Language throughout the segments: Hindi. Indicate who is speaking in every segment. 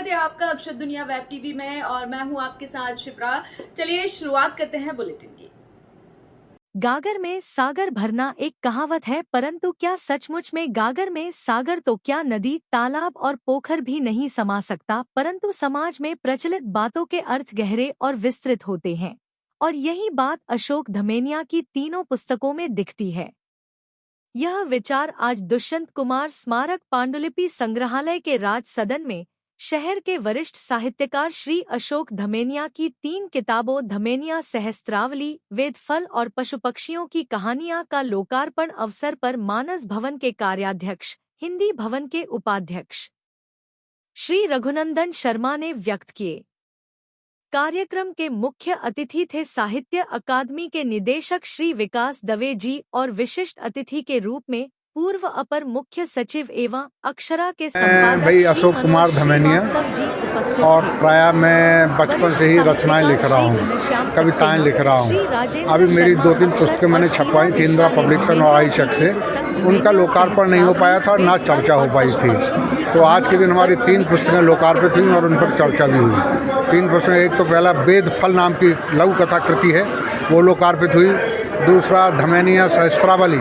Speaker 1: स्वागत है आपका अक्षत दुनिया वेब टीवी में और मैं हूं आपके साथ शिप्रा। चलिए शुरुआत करते हैं बुलेटिन की।
Speaker 2: गागर में सागर भरना एक कहावत है, परंतु क्या सचमुच में गागर में सागर तो क्या नदी, तालाब और पोखर भी नहीं समा सकता। परंतु समाज में प्रचलित बातों के अर्थ गहरे और विस्तृत होते हैं और यही बात अशोक धमेनिया की तीनों पुस्तकों में दिखती है। यह विचार आज दुष्यंत कुमार स्मारक पांडुलिपि संग्रहालय के राज सदन में शहर के वरिष्ठ साहित्यकार श्री अशोक धमेनिया की 3 किताबों धमेनिया सहस्त्रावली, वेदफल और पशु पक्षियों की कहानियां का लोकार्पण अवसर पर मानस भवन के कार्याध्यक्ष, हिंदी भवन के उपाध्यक्ष श्री रघुनंदन शर्मा ने व्यक्त किए। कार्यक्रम के मुख्य अतिथि थे साहित्य अकादमी के निदेशक श्री विकास दवे जी और विशिष्ट अतिथि के रूप में पूर्व अपर मुख्य सचिव एवं अक्षरा के संपादक
Speaker 3: भाई अशोक कुमार धमेनिया
Speaker 2: जी उपस्थित
Speaker 3: और
Speaker 2: थे।
Speaker 3: प्राय मैं बचपन से ही रचनाएं लिख रहा हूँ, कविताएं लिख रहा हूँ। अभी मेरी 2-3 पुस्तकें मैंने छपवाई थी इंदिरा पब्लिकेशन और आईशक से। उनका लोकार्पण नहीं हो पाया था और ना चर्चा हो पाई थी। तो आज के दिन हमारी 3 पुस्तकें लोकार्पित हुई और उन पर चर्चा भी हुई। 3 पुस्तकें, एक तो पहला वेद फल नाम की लघु कथा कृति है, वो लोकार्पित हुई। दूसरा धमेनिया सहस्त्रावली,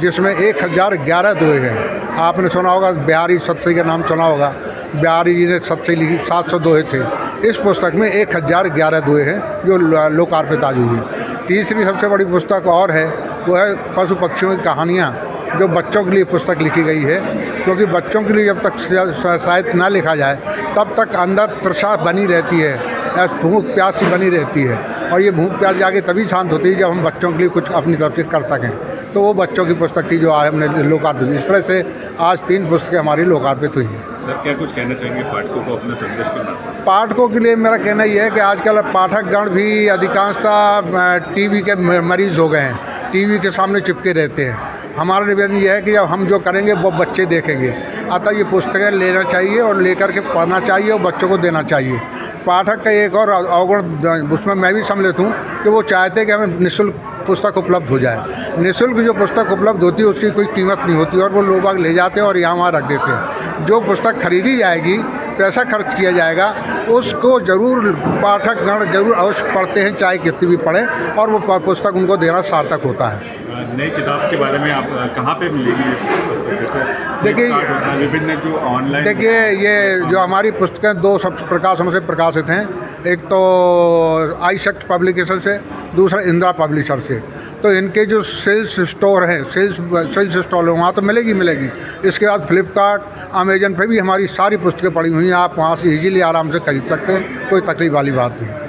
Speaker 3: जिसमें 1011 दोहे हैं। आपने सुना होगा बिहारी सत्सई का नाम सुना होगा, बिहारी जी ने सत्सई लिखी, 700 दोहे थे। इस पुस्तक में 1011 दोहे हैं जो लोकार्पित आज हुई है। तीसरी सबसे बड़ी पुस्तक और है, वो है पशु पक्षियों की कहानियाँ, जो बच्चों के लिए पुस्तक लिखी गई है। क्योंकि बच्चों के लिए जब तक साहित्य ना लिखा जाए तब तक अंदर तृषा बनी रहती है, भूख प्यास सी बनी रहती है, और ये भूख प्यास जाके तभी शांत होती है जब हम बच्चों के लिए कुछ अपनी तरफ से कर सकें। तो वो बच्चों की पुस्तक थी जो आज हमने लोकार्पित। इस तरह से आज 3 पुस्तकें हमारी लोकार्पित हुई हैं।
Speaker 4: सर, क्या कुछ कहना चाहेंगे पाठकों को अपने संदेश के नाम?
Speaker 3: पाठकों के लिए मेरा कहना यह है कि आजकल पाठकगण भी अधिकांशतः टीवी के मरीज हो गए हैं, टीवी के सामने चिपके रहते हैं। हमारा निवेदन यह है कि जब हम जो करेंगे वो बच्चे देखेंगे, अतः ये पुस्तकें लेना चाहिए और लेकर के पढ़ना चाहिए और बच्चों को देना चाहिए। पाठक का एक और अवगुण उसमें मैं भी सम्मिलित हूँ कि वो चाहते हैं कि हमें निःशुल्क पुस्तक उपलब्ध हो जाए। निःशुल्क जो पुस्तक उपलब्ध होती है उसकी कोई कीमत नहीं होती और वो लोग बाग ले जाते हैं और यहाँ वहाँ रख देते हैं। जो पुस्तक खरीदी जाएगी, पैसा खर्च किया जाएगा, उसको ज़रूर पाठकगण जरूर अवश्य पढ़ते हैं, चाहे कितनी भी पढ़ें, और वो पुस्तक उनको देना सार्थक होता है।
Speaker 4: नई किताब के बारे में आप कहाँ पे मिलेगी?
Speaker 3: देखिए,
Speaker 4: विभिन्न जो ऑनलाइन,
Speaker 3: देखिए ये जो हमारी पुस्तकें 2 सब प्रकाशनों से प्रकाशित हैं, एक तो आईशक पब्लिकेशन से, दूसरा इंदिरा पब्लिशर से। तो इनके जो सेल्स स्टोर हैं, सेल्स स्टॉल है, वहाँ तो मिलेगी। इसके बाद फ्लिपकार्ट, अमेजन पे भी हमारी सारी पुस्तकें पड़ी हुई हैं। आप वहाँ से इजीली आराम से खरीद सकते हैं, कोई तकलीफ वाली बात नहीं।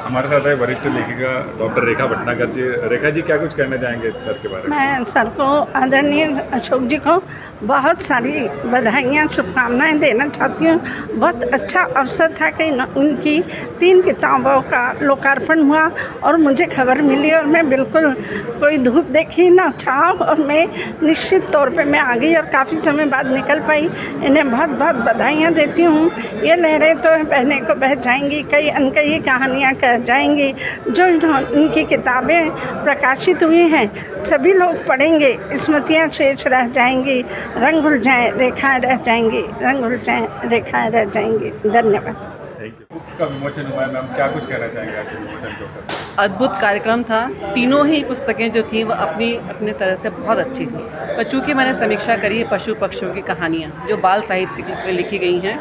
Speaker 4: हमारे साथ है वरिष्ठ लेखिका डॉक्टर रेखा भटनागर जी। रेखा जी, क्या कुछ कहना चाहेंगे सर के बारे में?
Speaker 5: मैं सर को, आदरणीय अशोक जी को बहुत सारी बधाइयाँ, शुभकामनाएं देना चाहती हूँ। बहुत अच्छा अवसर था कि उनकी 3 किताबों का लोकार्पण हुआ और मुझे खबर मिली और मैं बिल्कुल कोई धूप देखी ना छाँव, और मैं निश्चित तौर पे मैं आ गई और काफ़ी समय बाद निकल पाई। इन्हें बहुत बहुत बधाइयाँ देती हूँ। ये लहरें तो बहने को बह जाएंगी, कई अनकही कहानियाँ कह जाएंगी। जो इनकी किताबें प्रकाशित हुई हैं सभी लोग पढ़ेंगे, स्मृतियाँ शेष रह जाएंगी, रंग घुल जाएँ रेखाएँ रह जाएंगी, रंग घुल जाएँ रेखाएँ रह जाएंगी। धन्यवाद।
Speaker 4: बुक का विमोचन हुआ है, मैम क्या कुछ कहना चाहेंगे आपके विमोचन को सर?
Speaker 6: अद्भुत कार्यक्रम था। तीनों ही पुस्तकें जो थी वो अपनी तरह से बहुत अच्छी थी। पर चूँकि मैंने समीक्षा करी है पशु पक्षियों की कहानियाँ जो बाल साहित्य की लिखी गई हैं,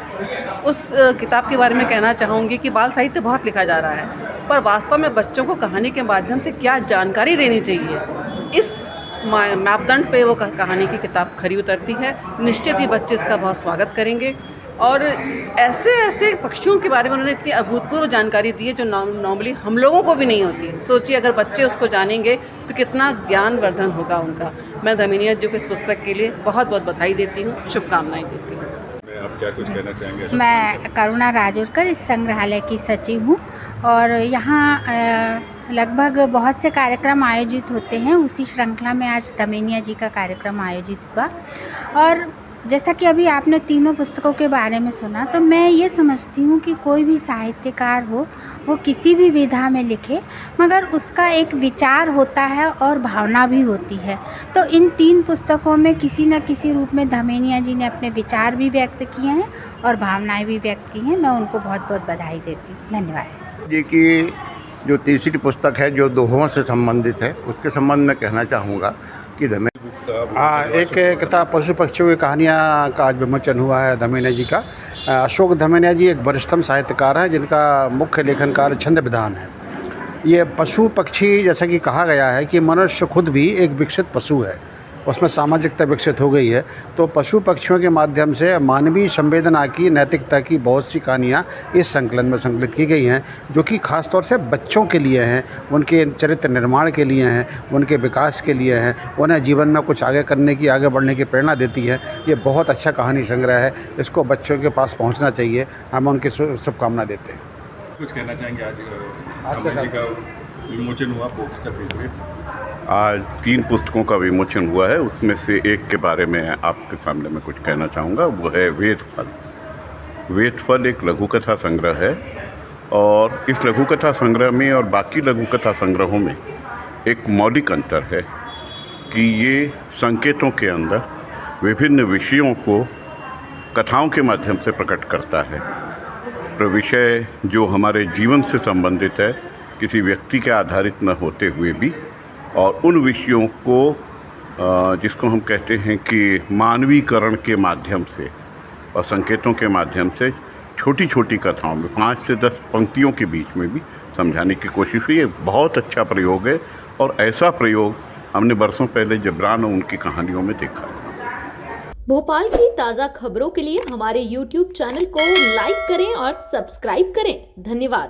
Speaker 6: उस किताब के बारे में कहना चाहूँगी कि बाल साहित्य बहुत लिखा जा रहा है, पर वास्तव में बच्चों को कहानी के माध्यम से क्या जानकारी देनी चाहिए, इस मापदंड पे वो कहानी की किताब खरी उतरती है। निश्चित ही बच्चे इसका बहुत स्वागत करेंगे और ऐसे पक्षियों के बारे में उन्होंने इतनी अभूतपूर्व जानकारी दी है जो नॉर्मली हम लोगों को भी नहीं होती। सोचिए अगर बच्चे उसको जानेंगे तो कितना ज्ञानवर्धन होगा उनका। मैं धमेनिया जी को इस पुस्तक के लिए बहुत बहुत बधाई देती हूँ, शुभकामनाएं देती हूँ।
Speaker 4: आप क्या कुछ कहना चाहेंगे?
Speaker 7: मैं करुणा राजोरकर इस संग्रहालय की सचिव हूँ और यहाँ लगभग बहुत से कार्यक्रम आयोजित होते हैं। उसी श्रृंखला में आज धमेनिया जी का कार्यक्रम आयोजित हुआ और जैसा कि अभी आपने तीनों पुस्तकों के बारे में सुना, तो मैं ये समझती हूँ कि कोई भी साहित्यकार हो, वो किसी भी विधा में लिखे, मगर उसका एक विचार होता है और भावना भी होती है। तो इन 3 पुस्तकों में किसी न किसी रूप में धमेनिया जी ने अपने विचार भी व्यक्त किए हैं और भावनाएं भी व्यक्त की हैं। मैं उनको बहुत बहुत बधाई देती हूँ। धन्यवाद
Speaker 8: जी की जो तीसरी पुस्तक है जो दोहों से संबंधित है, उसके संबंध में कहना चाहूँगा कि
Speaker 3: हाँ, एक किताब पशु पक्षियों की कहानियाँ का आज विमोचन हुआ है धमेनिया जी का। अशोक धमेनिया जी एक वरिष्ठतम साहित्यकार हैं जिनका मुख्य लेखन कार्य छंद विधान है। ये पशु पक्षी, जैसा कि कहा गया है कि मनुष्य खुद भी एक विकसित पशु है, उसमें सामाजिकता विकसित हो गई है। तो पशु पक्षियों के माध्यम से मानवीय संवेदना की, नैतिकता की बहुत सी कहानियाँ इस संकलन में संकलित की गई हैं, जो कि ख़ास तौर से बच्चों के लिए हैं, उनके चरित्र निर्माण के लिए हैं, उनके विकास के लिए हैं, उन्हें जीवन में कुछ आगे करने की, आगे बढ़ने की प्रेरणा देती है। ये बहुत अच्छा कहानी संग्रह है, इसको बच्चों के पास पहुँचना चाहिए। हम उनकी शुभकामना देते हैं।
Speaker 4: कुछ कहना चाहेंगे आज का विमोचन हुआ पुस्तक तीसरे?
Speaker 9: आज 3 पुस्तकों का विमोचन हुआ है, उसमें से एक के बारे में आपके सामने मैं कुछ कहना चाहूँगा। वो है वेदफल। वेदफल एक लघु कथा संग्रह है और इस लघु कथा संग्रह में और बाकी लघु कथा संग्रहों में एक मौलिक अंतर है कि ये संकेतों के अंदर विभिन्न विषयों को कथाओं के माध्यम से प्रकट करता है। तो विषय जो हमारे जीवन से संबंधित है, किसी व्यक्ति के आधारित न होते हुए भी, और उन विषयों को जिसको हम कहते हैं कि मानवीकरण के माध्यम से और संकेतों के माध्यम से छोटी छोटी कथाओं में 5 से 10 पंक्तियों के बीच में भी समझाने की कोशिश हुई है। बहुत अच्छा प्रयोग है और ऐसा प्रयोग हमने बरसों पहले जबरान और उनकी कहानियों में देखा।
Speaker 10: भोपाल की ताज़ा खबरों के लिए हमारे YouTube चैनल को लाइक करें और सब्सक्राइब करें। धन्यवाद।